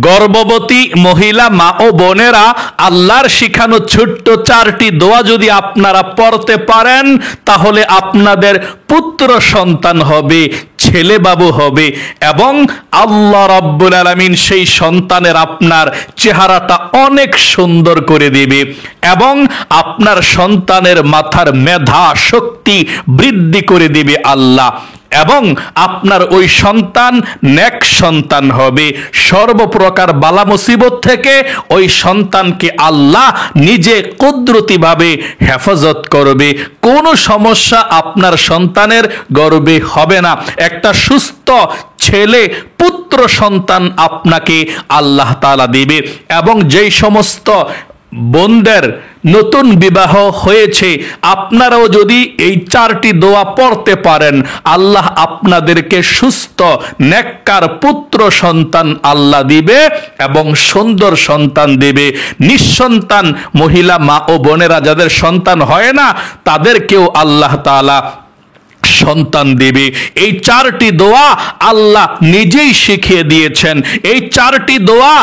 গর্ভবতী মহিলা মা ও বোনেরা, আল্লাহর শিখানো ছোট্ট 4টি দোয়া যদি আপনারা পড়তে পারেন, তাহলে আপনাদের পুত্র সন্তান হবে, ছেলে বাবু হবে, এবং আল্লাহ রাব্বুল আলামিন সেই সন্তানের আপনার চেহারাটা অনেক সুন্দর করে দেবে, এবং আপনার সন্তানের মাথার মেধা শক্তি বৃদ্ধি করে দেবে আল্লাহ, এবং আপনার ওই সন্তান নেক সন্তান হবে। সর্বপ্রকার বালা মুসিবত থেকে ওই সন্তানকে আল্লাহ নিজে কুদরতিভাবে হেফাজত করবে। কোনো সমস্যা আপনার সন্তানের গর্ভে হবে না। একটা সুস্থ ছেলে পুত্র সন্তান আপনাকে আল্লাহ তাআলা দিবে। এবং যেই সমস্ত বোনদের নতুন বিবাহ হয়েছে, আপনারাও যদি এই 4টি দোয়া পড়তে পারেন, আল্লাহ আপনাদেরকে সুস্থ নেককার পুত্র সন্তান আল্লাহ দিবে এবং সুন্দর সন্তান দিবে। নিঃসন্তান মহিলা মা ও বোনেরা যাদের সন্তান হয় না, তাদেরকেও আল্লাহ তাআলা সন্তান দেবে। এই 4টি দোয়া আল্লাহ নিজেই শিখিয়ে দিয়েছেন। এই 4টি দোয়া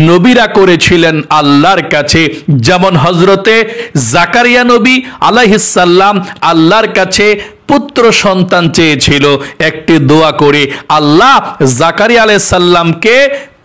নবীরা করেছিলেন আল্লাহর কাছে। যেমন হযরতে জাকারিয়া নবী আলাইহিস সালাম আল্লাহর কাছে পুত্র সন্তান চেয়েছিল। একটি দোয়া করে আল্লাহ জাকারিয়া আলাইহিস সালামকে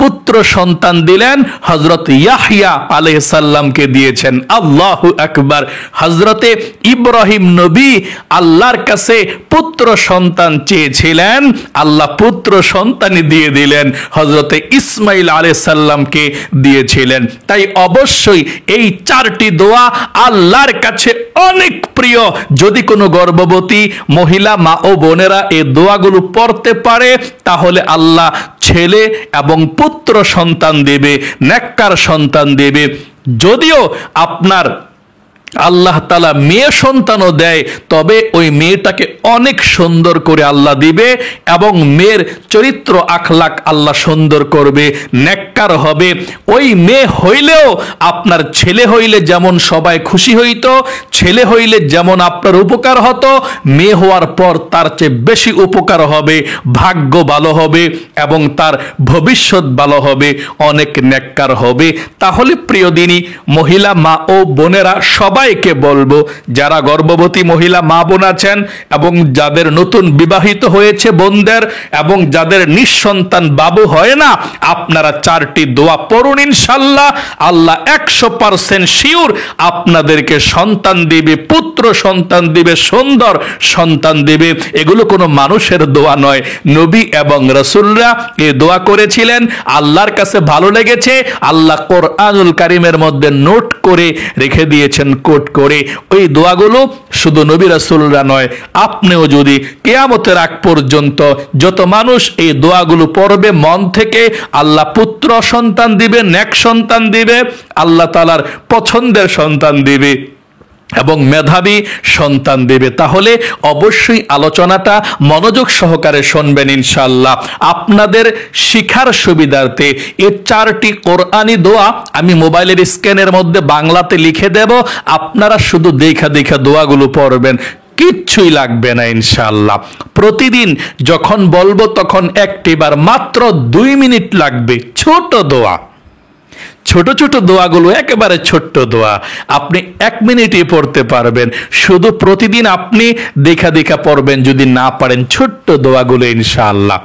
পুত্র সন্তান দিলেন, হযরত ইয়াহইয়া আলাইহিস সালামকে দিয়েছেন। আল্লাহু আকবার। হযরতে ইব্রাহিম নবী আল্লাহর কাছে পুত্র সন্তান চেয়েছিলেন, আল্লাহ পুত্র সন্তানই দিয়ে দিলেন, হযরতে ইসমাইল আলাইহিস সালামকে দিয়েছিলেন। তাই অবশ্যই এই 4টি দোয়া আল্লাহর কাছে অনেক প্রিয়। যদি কোনো গর্ভবতী মহিলা মা ও বোনেরা এই দোয়াগুলো পড়তে পারে, তাহলে আল্লাহ ছেলে এবং পুত্র সন্তান দেবে, নেককার সন্তান দেবে। যদিও আপনার আল্লাহ তাআলা মেয়ে সন্তানও দেয়, তবে ওই মেয়েটাকে অনেক সুন্দর করে আল্লাহ দিবে, এবং মেয়ের চরিত্র আখলাক আল্লাহ সুন্দর করবে, নেককার হবে। ওই মেয়ে হইলেও আপনার ছেলে হইলে যেমন সবাই খুশি হইতো, ছেলে হইলে যেমন আপনার উপকার হতো, মেয়ে হওয়ার পর তার চেয়ে বেশি উপকার হবে, ভাগ্য ভালো হবে, এবং তার ভবিষ্যৎ ভালো হবে, অনেক নেককার হবে। তাহলে প্রিয় দিনী মহিলা মা ও বোনেরা, সবাইকে বলবো, যারা গর্ভবতী মহিলা মা বোন আছেন এবং যাদের নতুন বিবাহিত হয়েছে বোনদের, এবং যাদের নিঃসন্তান বাবু হয় না, আপনারা 4টি দোয়া পড়ুন। ইনশাআল্লাহ আল্লাহ 100% শিওর আপনাদেরকে সন্তান দিবে, পুত্র সন্তান দিবে, সুন্দর সন্তান দিবে। এগুলো কোনো মানুষের দোয়া নয়, নবী এবং রাসূলরা এই দোয়া করেছিলেন, আল্লাহর কাছে ভালো লেগেছে, আল্লাহ কোরআনুল কারীমের মধ্যে নোট করে রেখে দিয়েছেন, কোট করে। ওই দোয়াগুলো শুধু নবী রাসূলরা নয়, আপনিও যদি কিয়ামতের আগ পর্যন্ত যত মানুষ এই দোয়াগুলো পড়বে মন থেকে, আল্লাহ পুত্র সন্তান দিবে, নেক সন্তান দিবে, আল্লাহ তাআলার পছন্দের সন্তান দিবে এবং মেধাবী সন্তান দেবে। তাহলে অবশ্যই আলোচনাটা মনোযোগ সহকারে শুনবেন ইনশাআল্লাহ। আপনাদের শিখার সুবিধার্থে এই 4টি কোরআনি দোয়া আমি মোবাইলের স্ক্রিনের মধ্যে বাংলাতে লিখে দেব, আপনারা শুধু দেখা দেখা দোয়াগুলো পড়বেন, কিচ্ছুই লাগবে না ইনশাআল্লাহ। প্রতিদিন যখন বলবো তখন একটিবার মাত্র 2 মিনিট লাগবে। ছোট দোয়া, ছোট ছোট দোয়াগুলো, একেবারে ছোট্ট দোয়া, আপনি 1 মিনিটে পড়তে পারবেন। শুধু প্রতিদিন আপনি দেখা দেখা পড়বেন, যদি না পারেন ছোট্ট দোয়াগুলো ইনশাআল্লাহ।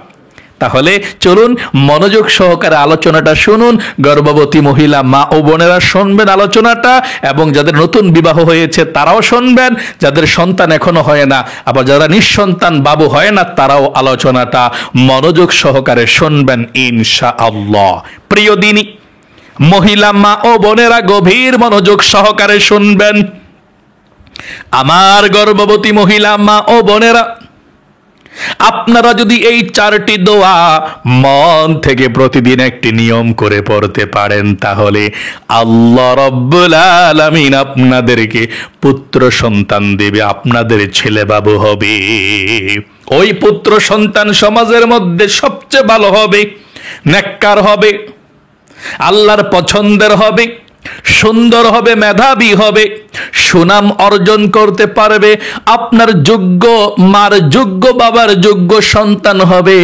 তাহলে চলুন মনোযোগ সহকারে আলোচনাটা শুনুন। গর্ভবতী মহিলা মা ও বোনেরা শুনবেন আলোচনাটা, এবং যাদের নতুন বিবাহ হয়েছে তারাও শুনবেন, যাদের সন্তান এখনো হয় না, আবার যারা নিঃসন্তান বাবু হয় না, তারাও আলোচনাটা মনোযোগ সহকারে শুনবেন ইনশাআল্লাহ। প্রিয় দিনী মহিলা মা ও বোনেরা, গভীর মনোযোগ সহকারে শুনবেন। আমার গর্ভবতী মহিলা মা ও বোনেরা, আপনারা যদি এই 4টি দোয়া মন থেকে প্রতিদিন একটি নিয়ম করে পড়তে পারেন, তাহলে আল্লাহ রাব্বুল আলামিন আপনাদেরকে পুত্র সন্তান দেবে, আপনাদের ছেলে বাবু হবে। ওই পুত্র সন্তান সমাজের মধ্যে সবচেয়ে ভালো হবে, নেককার হবে, আল্লাহর পছন্দের হবে, সুন্দর হবে, মেধাবী হবে, সুনাম অর্জন করতে পারবে, আপনার যোগ্য মার যোগ্য বাবার যোগ্য সন্তান হবে।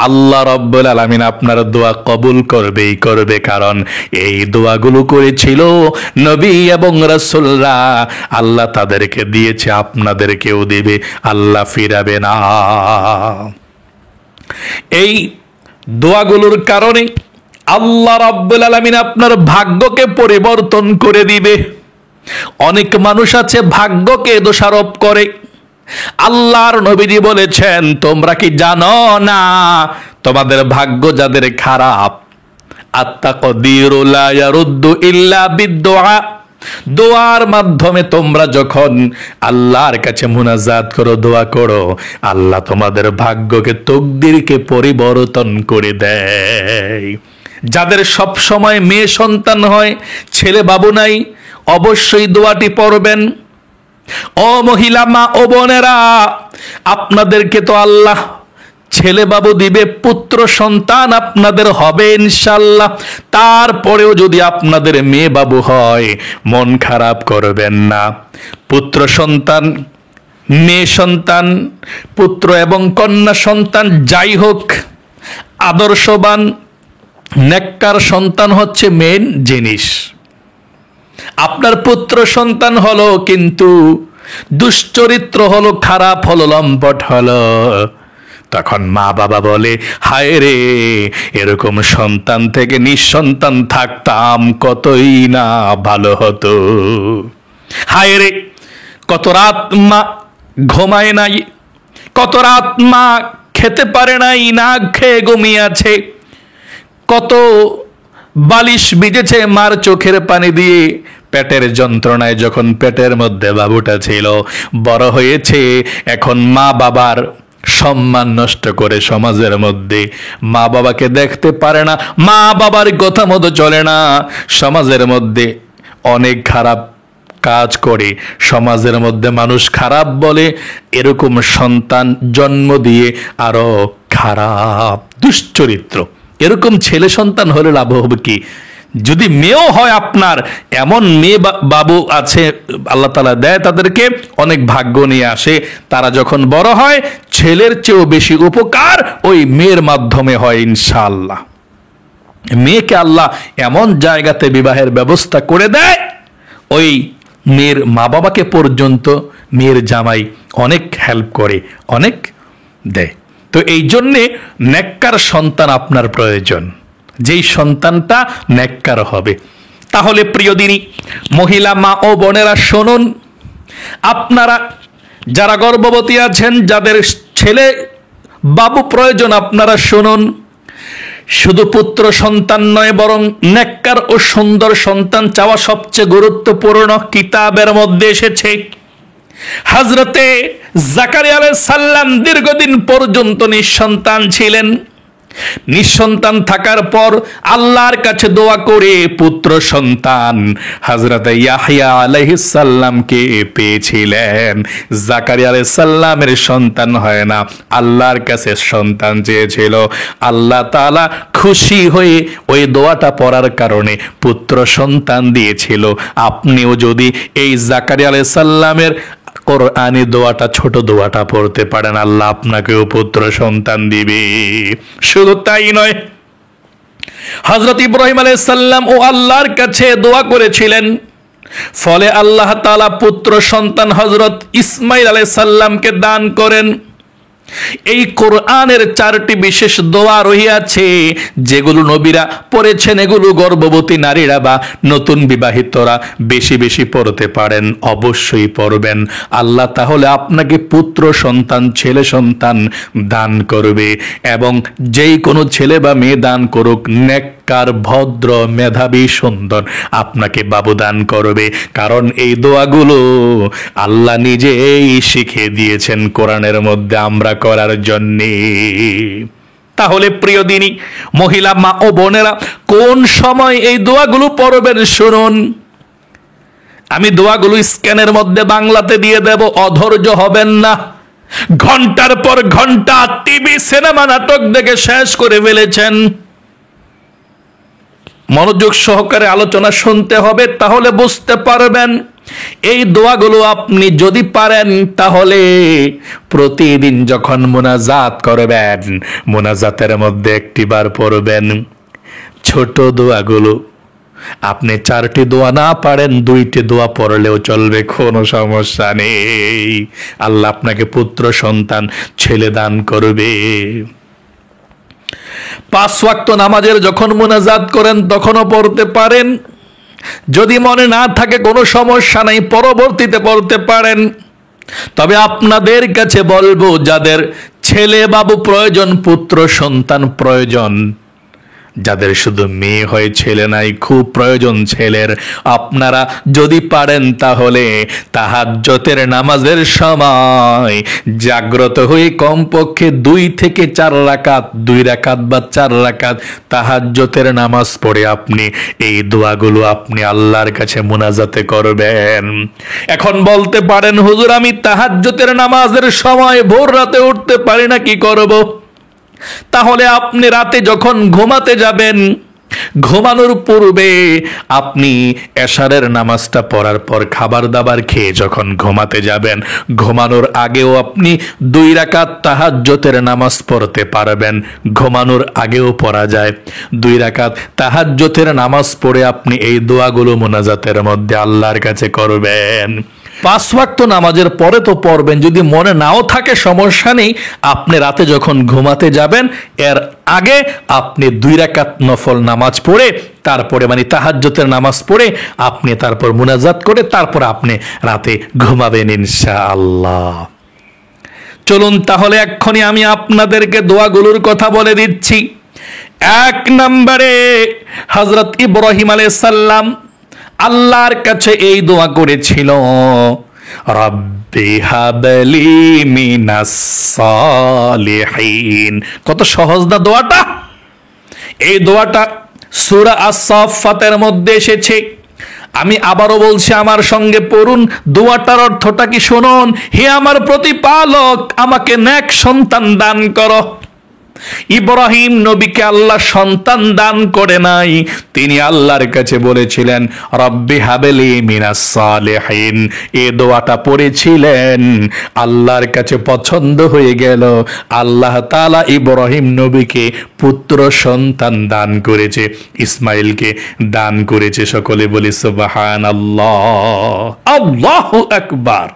আল্লাহ রাব্বুল আলামিন আপনার দোয়া কবুল করবেই করবে, কারণ এই দোয়াগুলো করেছিল নবী এবং রাসূলরা। আল্লাহ তাদেরকে দিয়েছে, আপনাদেরকেও দেবে, আল্লাহ ফিরাবে না। এই দোয়াগুলোর কারণে আল্লাহ রাব্বুল আলামিন আপনার ভাগ্যকে পরিবর্তন করে দিবে। অনেক মানুষ আছে ভাগ্যকে দোষারোপ করে। আল্লাহর নবীজি বলেছেন, তোমরা কি জানো না তোমাদের ভাগ্য যাদের খারাপ, আত্তাকদিরু লা ইয়ারুদ্দু ইল্লা বিদ্দুআ, দোয়ার মাধ্যমে তোমরা যখন আল্লাহর কাছে মুনাজাত করো, দোয়া করো, আল্লাহ তোমাদের ভাগ্যকে, তকদিরকে পরিবর্তন করে দেয়। যাদের সব সময় মেয়ে সন্তান হয়, ছেলে বাবু নাই, অবশ্যই দোয়াটি পড়বেন। ও মহিলা মা ও বোনেরা, আপনাদেরকে তো আল্লাহ ছেলে বাবু দিবে, পুত্র সন্তান আপনাদের হবে ইনশাআল্লাহ। তারপরেও যদি আপনাদের মেয়ে বাবু হয়, মন খারাপ করবেন না। পুত্র সন্তান, মেয়ে সন্তান, পুত্র এবং কন্যা সন্তান যাই হোক, আদর্শবান নেককার সন্তান হচ্ছে মেন জিনিস। আপনার পুত্র সন্তান হলো কিন্তু দুশ্চরিত্র হলো, খারাপ হলো, লম্পট হলো, তখন মা বাবা বলে, হায় রে, এরকম সন্তান থেকে নিঃসন্তান থাকতাম, কতই না ভালো হতো। হায় রে, কত রাত মা ঘুমায় নাই, কত রাত মা খেতে পারে নাই, না খেয়ে ঘুমিয়ে আছে, কত বালিশ ভিজেছে মার চোখের পানি দিয়ে, পেটের যন্ত্রণায় যখন পেটের মধ্যে বাবুটা ছিল, বড় হয়েছে, এখন মা বাবার সম্মান নষ্ট করে সমাজের মধ্যে মা বাবাকে দেখতে পারে না, মা বাবার কথা মতো চলে না, সমাজের মধ্যে অনেক খারাপ কাজ করে, সমাজের মধ্যে মানুষ খারাপ বলে, এরকম সন্তান জন্ম দিয়ে আরো খারাপ দুশ্চরিত্র, এরকম ছেলে সন্তান হলে লাভ হবে কি? যদি মেয়েও হয় আপনার, এমন মেয়ে বাবু আছে আল্লাহ তাআলা দেয় তাদেরকে, অনেক ভাগ্য নিয়ে আসে, তারা যখন বড় হয় ছেলের চেয়েও বেশি উপকার ওই মেয়ের মাধ্যমে হয় ইনশাআল্লাহ। মেয়েকে আল্লাহ এমন জায়গাতে বিবাহের ব্যবস্থা করে দেয়, ওই মেয়ের মা বাবাকে পর্যন্ত মেয়ের জামাই অনেক হেল্প করে, অনেক দেয়। তো এই জন্যে নেককার সন্তান আপনার প্রয়োজন, যেই সন্তানটা নেককার হবে। তাহলে প্রিয় দিনী মহিলা মা ও বোনেরা শুনুন, আপনারা যারা গর্ভবতী আছেন, যাদের ছেলে বাবু প্রয়োজন, আপনারা শুনুন, শুধু পুত্র সন্তান নয়, বরং নেককার ও সুন্দর সন্তান চাওয়া সবচেয়ে গুরুত্বপূর্ণ। কিতাবের মধ্যে এসেছে হযরতে জাকারিয়া আলাইহিস সালাম দীর্ঘদিন পর্যন্ত নিঃসন্তান ছিলেন। নিঃসন্তান থাকার পর আল্লাহর কাছে দোয়া করে পুত্র সন্তান হযরতে ইয়াহইয়া আলাইহিস সালামকে পেয়েছিলেন। জাকারিয়া আলাইহিস সালামের সন্তান হয় না, আল্লাহর কাছে সন্তান চেয়েছিল। আল্লাহ তাআলা খুশি হয়ে ওই দোয়াটা পড়ার কারণে পুত্র সন্তান দিয়েছিল। আপনিও যদি এই জাকারিয়া আলাইহিস সালামের কোরআনি দোয়াটা, ছোট দোয়াটা পড়তে পারেন, আল্লাহ আপনাকেও পুত্র সন্তান দিবে। শুধু তাই নয়, হযরত ইব্রাহিম আলাইহিস সালাম ও আল্লাহর কাছে দোয়া করেছিলেন, ফলে আল্লাহ তাআলা পুত্র সন্তান হযরত ইসমাঈল আলাইহিস সালামকে দান করেন। এই কোরআনের 4টি বিশেষ দোয়া রহিয়াছে, যেগুলো নবীরা পড়েছেন, এগুলো গর্ভবতী নারীরা বা নতুন বিবাহিতরা বেশি বেশি পড়তে পারেন, অবশ্যই পড়বেন। আল্লাহ তাহলে আপনাকে পুত্র সন্তান, ছেলে সন্তান দান করবে, এবং যেই কোনো ছেলে বা মেয়ে দান করুক, নেককার, ভদ্র, মেধাবী, সুন্দর আপনাকে বাবু দান করবে। কারণ এই দোয়াগুলো আল্লাহ নিজেই শিখিয়ে দিয়েছেন কোরআনের মধ্যে আমরা করার জন্যে। তাহলে প্রিয় দিনী মহিলা মা ও বোনেরা, কোন সময় এই দোয়াগুলো পড়বেন শুনুন। আমি দোয়াগুলো স্ক্যানের মধ্যে বাংলাতে দিয়ে দেব, অধৈর্য হবেন না। ঘন্টার পর ঘন্টা টিভি, সিনেমা, নাটক দেখে শেষ করে ফেলেছেন, মনোযোগ সহকারে আলোচনা শুনতে হবে, তাহলে বুঝতে পারবেন। এই দোয়াগুলো আপনি যদি পারেন তাহলে প্রতিদিন যখন মুনাজাত করবেন, মুনাজাতের মধ্যে একটিবার পড়বেন ছোট দোয়াগুলো। আপনি 4টি দোয়া না পারেন 2টি দোয়া পড়লেও চলবে, কোনো সমস্যা নেই। আল্লাহ আপনাকে পুত্র সন্তান ছেলে দান করবে। 5 ওয়াক্ত নামাজের যখন মুনাজাত করেন তখনও পড়তে পারেন। যদি মনে না থাকে কোনো সমস্যা নাই, পরবর্তীতে পড়তে পারেন। তবে আপনাদের কাছে বলবো, যাদের ছেলে বাবু প্রয়োজন, পুত্র সন্তান প্রয়োজন, যাদের শুধু মেয়ে হয় ছেলে নাই, খুব প্রয়োজন ছেলের, আপনারা যদি পারেন তাহলে তাহাজ্জুদের নামাজের সময় জাগ্রত হয়ে কমপক্ষে 2 থেকে 4 রাকাত, 2 রাকাত বা 4 রাকাত তাহাজ্জুদের নামাজ পড়ে আপনি এই দোয়াগুলো আপনি আল্লাহর কাছে মুনাজাতে করবেন। এখন বলতে পারেন, হুজুর আমি তাহাজ্জুদের নামাজের সময় ভোর রাতে উঠতে পারি না, কি করব? তাহলে আপনি রাতে যখন ঘুমাতে যাবেন, ঘুমানোর পূর্বে আপনি এশারের নামাজটা পড়ার পর খাবার দাবার খেয়ে যখন ঘুমাতে যাবেন, ঘুমানোর আগেও আপনি 2 রাকাত তাহাজ্জুদের নামাজ পড়তে পারবেন। ঘুমানোর আগেও পড়া যায়। 2 রাকাত তাহাজ্জুদের নামাজ পড়ে আপনি এই দোয়াগুলো মুনাজাতের মধ্যে আল্লাহর কাছে করবেন। 5 ওয়াক্ত নামাজের পরে তো পড়বেন, যদি মনে নাও থাকে সমস্যা নেই। আপনি রাতে যখন ঘুমাতে যাবেন এর আগে আপনি 2 রাকাত নফল নামাজ পড়ে, তারপরে মানে তাহাজ্জুদের নামাজ পড়ে আপনি তারপর মুনাজাত করে তারপর আপনি রাতে ঘুমাবেন ইনশাআল্লাহ। চলুন তাহলে এক্ষুনি আমি আপনাদেরকে দোয়াগুলোর কথা বলে দিচ্ছি। 1 নম্বরে হযরত ইব্রাহিম আলাইহিস সালাম আল্লাহর কাছে এই দোয়া করেছিল, রব্বি হাবলি মিনাস সালিহিন। কত সহজ না দোয়াটা? এই দোয়াটা সূরা আস-সাফফাতের মধ্যে এসেছে। আমি আবারও বলছি, আমার সঙ্গে পড়ুন। দোয়াটার অর্থটা কি শুনুন। হে আমার প্রতিপালক, আমাকে নেক সন্তান দান করো। ইব্রাহিম নবীকে আল্লাহ সন্তান দান করে নাই, তিনি আল্লাহর কাছে বলেছিলেন রব্বি হাবলি মিনাস সালিহিন। এই দোয়াটা পড়েছিলেন, আল্লাহর কাছে পছন্দ হয়ে গেল। আল্লাহ তাআলা ইব্রাহিম নবীকে পুত্র সন্তান দান করেছে, ইসমাইলকে দান করেছে। সকলে বলি সুবহানাল্লাহ, আল্লাহু আকবার।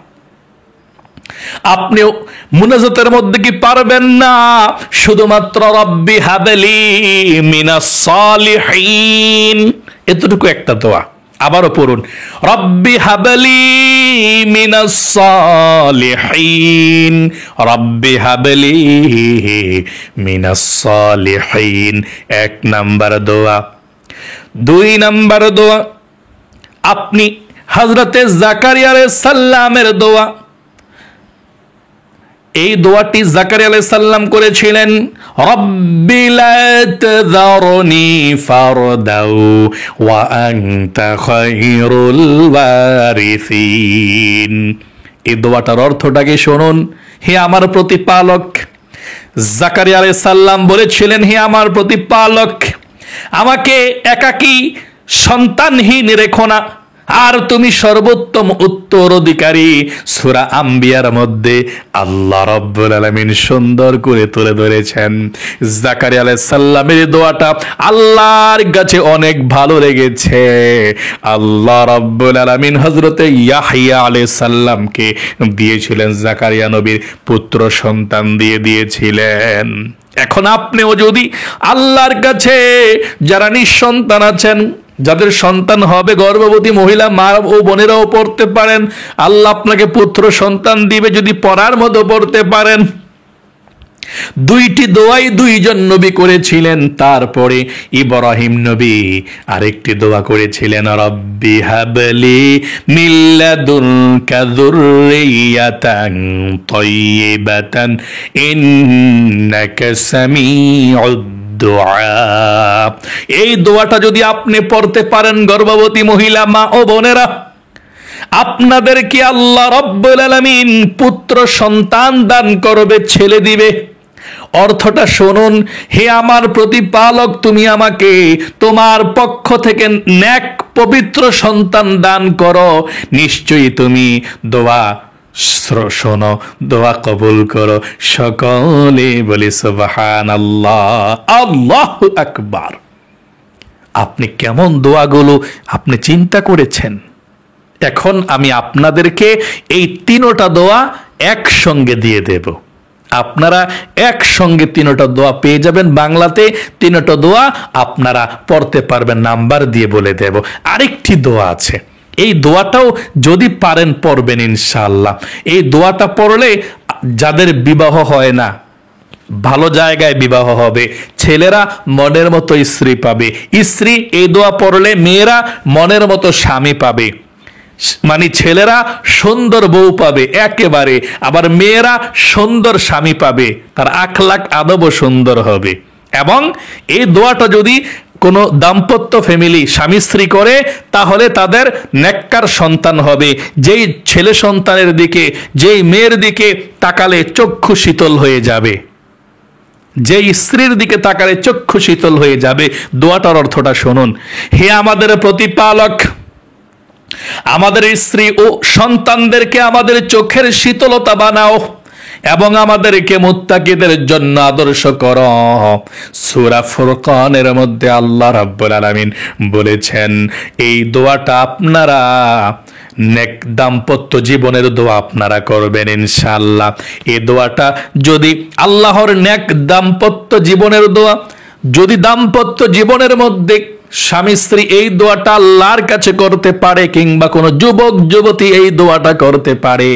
আপনিও মুনাজাতের মধ্যে কি পারবেন না শুধুমাত্র রব্বি হাবলি মিনাস সালিহিন এতটুকু একটা দোয়া? আবারও পড়ুন, রব্বি হাবলি মিনাস সালিহিন, রব্বি হাবলি মিনাস সালিহিন। 1 নাম্বার দোয়া। 2 নাম্বার দোয়া, আপনি হযরতে জাকারিয়া আলাইহিস সালামের দোয়া। এই দোয়াটি জাকারিয়া আলাইহিস সালাম করেছিলেন, রব্বি লা তাযারনি ফারদাও ওয়া আনতা খায়রুল ওয়ারিসিন। এই দোয়াটার অর্থটা কি শুনুন। হে আমার প্রতিপালক, জাকারিয়া আলাইহিস সালাম বলেছিলেন, হে আমার প্রতিপালক, আমাকে একাকী সন্তানহীন রেখো না, আর তুমি সর্বোত্তম উত্তরাধিকারী। সূরা আম্বিয়ার মধ্যে আল্লাহ রাব্বুল আলামিন সুন্দর করে তুলে ধরেছেন। জাকারিয়া আলাইহিস সালামের দোয়াটা আল্লাহর কাছে অনেক ভালো লেগেছে। আল্লাহ রাব্বুল আলামিন হযরতে ইয়াহইয়া আলাইহিস সালামকে দিয়েছিলেন, জাকারিয়া নবীর পুত্র সন্তান দিয়েছিলেন। এখন আপনিও যদি আল্লাহর কাছে, যারা নিঃসন্তান আছেন, যাদের সন্তান হবে, গর্ভবতী মহিলা মা ও বোনেরাও পড়তে পারেন। আল্লাহ আপনাকে পুত্র সন্তান দিবে যদি পড়ার মতো পড়তে পারেন। 2টি দোয়াই 2 জন নবী করেছিলেন। তারপরে ইব্রাহিম নবী আরেকটি দোয়া করেছিলেন, রব্বি হাবলি মিন লাদুনকা যুররিয়াতান তাইয়্যিবাতান ইন্নাকা সামিউদ দোয়া। এই দোয়াটা যদি আপনি পড়তে পারেন, গর্ভবতী মহিলা মা ও বোনেরা, আপনাদেরকে আল্লাহ রাব্বুল আলামিন পুত্র সন্তান দান করবে, ছেলে দিবে। অর্থটা শুনুন। হে আমার প্রতিপালক, তুমি আমাকে তোমার পক্ষ থেকে নেক পবিত্র সন্তান দান করো। নিশ্চয়ই তুমি দোয়া শোনো, দোয়া কবুল করো। সকলে বলি সুবহানাল্লাহ, আল্লাহু আকবার। আপনি কেমন দোয়াগুলো আপনি চিন্তা করেছেন? এখন আমি আপনাদেরকে এই তিনোটা দোয়া একসঙ্গে দিয়ে দেব। আপনারা একসঙ্গে তিনোটা দোয়া পেয়ে যাবেন। বাংলাতে তিনোটা দোয়া আপনারা পড়তে পারবেন, নাম্বার দিয়ে বলে দেব। আরেকটি দোয়া আছে, এই দোয়াটাও যদি পারেন পড়বেন ইনশাআল্লাহ। এই দোয়াটা পড়লে যাদের বিবাহ হয় না, ভালো জায়গায় বিবাহ হবে। ছেলেরা মনের মতো স্ত্রী পাবে, স্ত্রী এই দোয়া পড়লে মেয়েরা মনের মতো স্বামী পাবে। মানে ছেলেরা সুন্দর বউ পাবে একেবারে, আবার মেয়েরা সুন্দর স্বামী পাবে, তার আখলাক আদবও সুন্দর হবে। এবং এই দোয়াটা যদি কোনো দাম্পত্য ফ্যামিলি স্বামী স্ত্রী করে, তাহলে তাদের নেককার সন্তান হবে। যেই ছেলে সন্তানের দিকে, যেই মেয়ের দিকে তাকালে চক্ষু শীতল হয়ে যাবে, যে স্ত্রীর দিকে তাকালে চক্ষু শীতল হয়ে যাবে। দোয়াটার অর্থটা শুনুন। হে আমাদের প্রতিপালক, আমাদের স্ত্রী ও সন্তানদেরকে আমাদের চোখের শীতলতা বানাও এবং আমাদেরকে মুত্তাকিদের জন্য আদর্শ করো। সূরা ফুরকানের মধ্যে আল্লাহ রাব্বুল আলামিন বলেছেন, এই দোয়াটা আপনারা নেক দাম্পত্য জীবনের দোয়া আপনারা করবেন ইনশাআল্লাহ। এই দোয়াটা যদি আল্লাহর নেক দাম্পত্য জীবনের দোয়া, যদি দাম্পত্য জীবনের মধ্যে স্বামী স্ত্রী এই দোয়াটা আল্লাহর কাছে করতে পারে, কিংবা কোনো যুবক যুবতী এই দোয়াটা করতে পারে,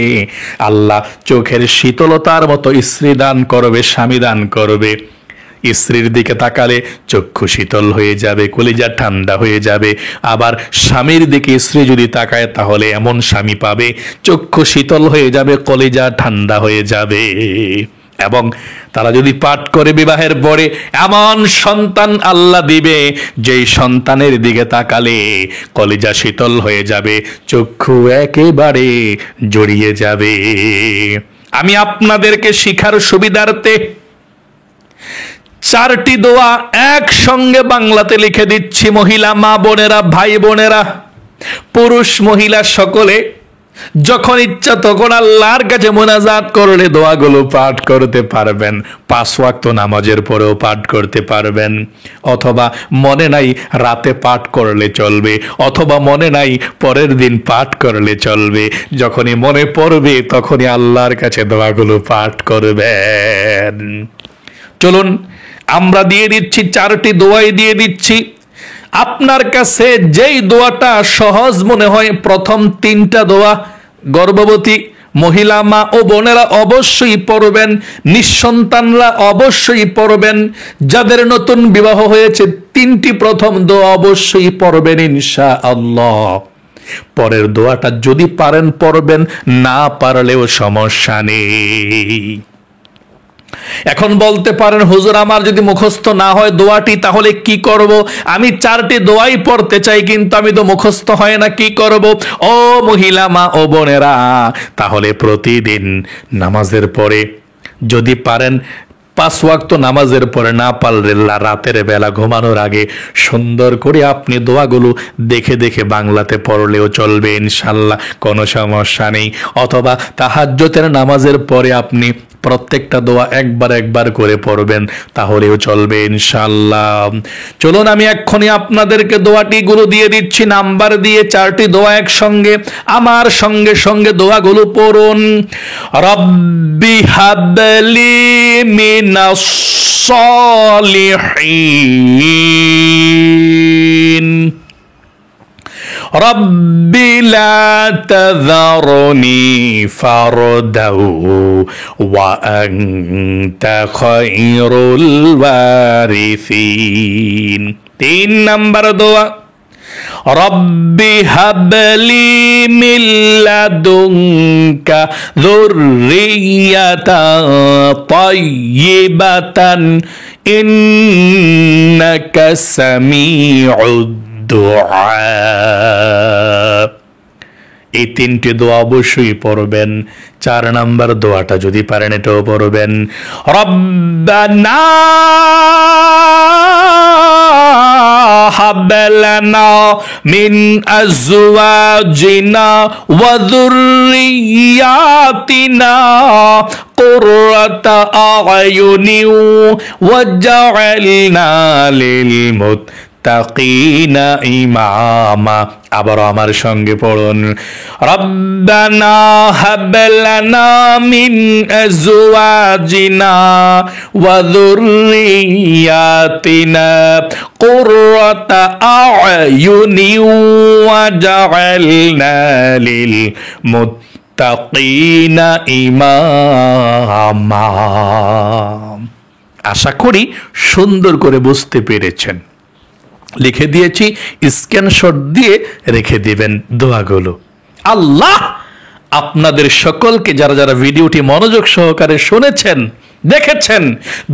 আল্লাহ চোখের শীতলতার মতো স্ত্রী দান করবে, স্বামী দান করবে। স্ত্রীর দিকে তাকালে চক্ষু শীতল হয়ে যাবে, কলিজা ঠান্ডা হয়ে যাবে। আবার স্বামীর দিকে স্ত্রী যদি তাকায়, তাহলে এমন স্বামী পাবে চক্ষু শীতল হয়ে যাবে, কলিজা ঠান্ডা হয়ে যাবে। এবং তারা যদি পাঠ করে বিবাহের পরে, এমন সন্তান আল্লাহ দিবে যেই সন্তানের দিকে তাকালে কলিজা শীতল হয়ে যাবে, চক্ষু একেবারে জড়িয়ে যাবে। আমি আপনাদেরকে শিখার সুবিধার্থে চারটি দোয়া একসঙ্গে বাংলাতে লিখে দিচ্ছি। মহিলা মা বোনেরা, ভাই বোনেরা, পুরুষ মহিলা সকলে যখন ইচ্ছা তখন আল্লাহর কাছে মোনাজাত করলে দোয়াগুলো পাঠ করতে পারবেন। 5 ওয়াক্ত নামাজের পরেও পাঠ করতে পারবেন, অথবা মনে নাই রাতে পাঠ করলে চলবে, অথবা মনে নাই পরের দিন পাঠ করলে চলবে। যখনই মনে পড়বে তখনই আল্লাহর কাছে দোয়াগুলো পাঠ করবেন। চলুন আমরা দিয়ে দিচ্ছি, চারটি দোয়াই দিয়ে দিচ্ছি। আপনার কাছে যেই দোয়াটা সহজ মনে হয়, প্রথম 3টা দোয়া গর্ভবতী মহিলা মা ও বোনেরা অবশ্যই পড়বেন, নিঃসন্তানরা অবশ্যই পড়বেন, যাদের নতুন বিবাহ হয়েছে 3টি প্রথম দোয়া অবশ্যই পড়বেন ইনশাআল্লাহ। পরের দোয়াটা যদি পারেন পড়বেন, না পারলেও সমস্যা নেই। এখন বলতে পারেন, হুজুর আমার যদি মুখস্থ না হয় দোয়াটি, তাহলে কি করব? আমি 4টি দোয়াই পড়তে চাই, কিন্তু আমি তো মুখস্থ হয় না, কি করব? ও মহিলা মা ও বোনেরা, তাহলে প্রতিদিন নামাজের পরে যদি পারেন, 5 ওয়াক্ত নামাজের পরে, না পারলে রাতের বেলা ঘুমানোর আগে সুন্দর করে আপনি দোয়াগুলো দেখে দেখে বাংলাতে পড়লেও চলবে ইনশাআল্লাহ, কোনো সমস্যা নেই। অথবা তাহাজ্জুদের নামাজের পরে আপনি প্রত্যেকটা দোয়া একবার করে পড়বেন, তাহলেও চলবে ইনশাআল্লাহ। চলুন আমি এক্ষুনি আপনাদেরকে দোয়াটি গুলো দিয়ে দিচ্ছি, নাম্বার দিয়ে। 4টি দোয়া একসঙ্গে আমার সঙ্গে সঙ্গে দোয়াগুলো পড়ুন। রব্বি হাবলি মিনাস সালিহিন, রব্বি লা তাযারনি ফারদাও ওয়া আনতা খায়রুল ওয়ারিসিন। 3 নাম্বার দোয়া, রব্বি হাবলি মিন লাদুনকা যুররিয়াতান তাইয়্যিবাতান ইন্নাকা সামিউদ দুআ। এই 3টি দোয়া অবশ্যই পড়বেন। 4 নাম্বার দোয়াটা যদি পারেন এটাও পড়বেন, রব্বানা হাব লানা মিন আজওয়াজিনা ওয়া যুররিয়াতিনা কুররাতা আ'য়ুনি ওয়াজআলনা লিল মুত্তাকিনা ইমামা। আবার আমার সঙ্গে পড়ুন, রব্বানা হাব লানা মিন আজওয়াজিনা ওয়া যুররিয়াতিনা কুররাতা আ'য়ুনি ওয়াজআলনা লিল মুত্তাকিনা ইমামা। আশা করি সুন্দর করে বুঝতে পেরেছেন। লিখে দিয়েছি, স্ক্রিনশট দিয়ে রেখে দিবেন দোয়াগুলো। আল্লাহ আপনাদের সকলকে, যারা যারা ভিডিওটি মনোযোগ সহকারে শুনেছেন, দেখেছেন,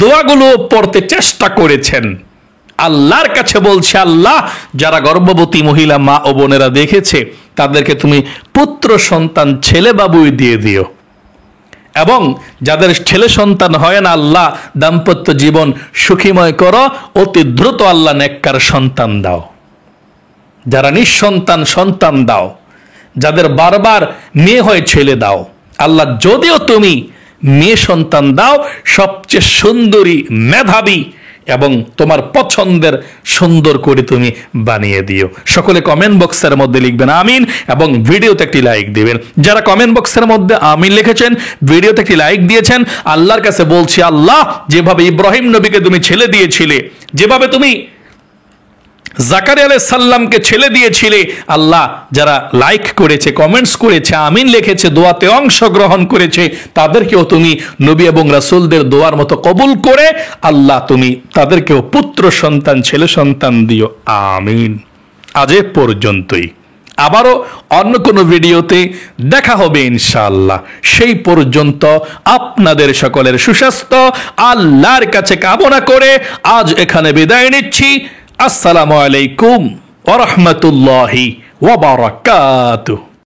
দোয়াগুলো পড়তে চেষ্টা করেছেন, আল্লাহর কাছে বলছে, আল্লাহ যারা গর্ভবতী মহিলা মা ও বোনেরা দেখেছে তাদেরকে তুমি পুত্র সন্তান ছেলে বাবুই দিয়ে দিও, এবং যাদের ছেলে সন্তান হয় না আল্লাহ দাম্পত্য জীবন সুখীময় করো, অতি দ্রুত আল্লাহ নেককার সন্তান দাও। যারা নিঃসন্তান সন্তান দাও, যাদের বারবার মেয়ে হয় ছেলে দাও। আল্লাহ যদিও তুমি মেয়ে সন্তান দাও, সবচেয়ে সুন্দরী, মেধাবী এবং তোমার পছন্দের সুন্দর করে তুমি বানিয়ে দিও। সকলে কমেন্ট বক্সের মধ্যে লিখবেন আমিন, এবং ভিডিওতে একটি লাইক দিবেন। যারা কমেন্ট বক্সের মধ্যে আমিন লিখেছেন, ভিডিওতে একটি লাইক দিয়েছেন, আল্লাহর কাছে বলছি, আল্লাহ যেভাবে ইব্রাহিম নবীকে তুমি ছেলে দিয়েছিলে, যেভাবে তুমি জাকারিয়া আলাইহিস সালামকে ছেলে দিয়েছিলে, আল্লাহ যারা লাইক করেছে, কমেন্টস করেছে, আমিন লিখেছে, দোয়াতে অংশগ্রহণ করেছে, তাদেরকেও তুমি নবী এবং রাসূলদের দোয়ার মতো কবুল করে আল্লাহ তুমি তাদেরকেও পুত্র সন্তান ছেলে সন্তান দিও, আমিন। আজ এ পর্যন্তই, আবারও অন্য কোনো ভিডিওতে দেখা হবে ইনশাআল্লাহ। সেই পর্যন্ত আপনাদের সকলের সুস্বাস্থ্য আল্লাহর কাছে কামনা করে আজ এখানে বিদায় নিচ্ছি। আসসালামু আলাইকুম ওয়া রাহমাতুল্লাহি ওয়া বারাকাতুহু।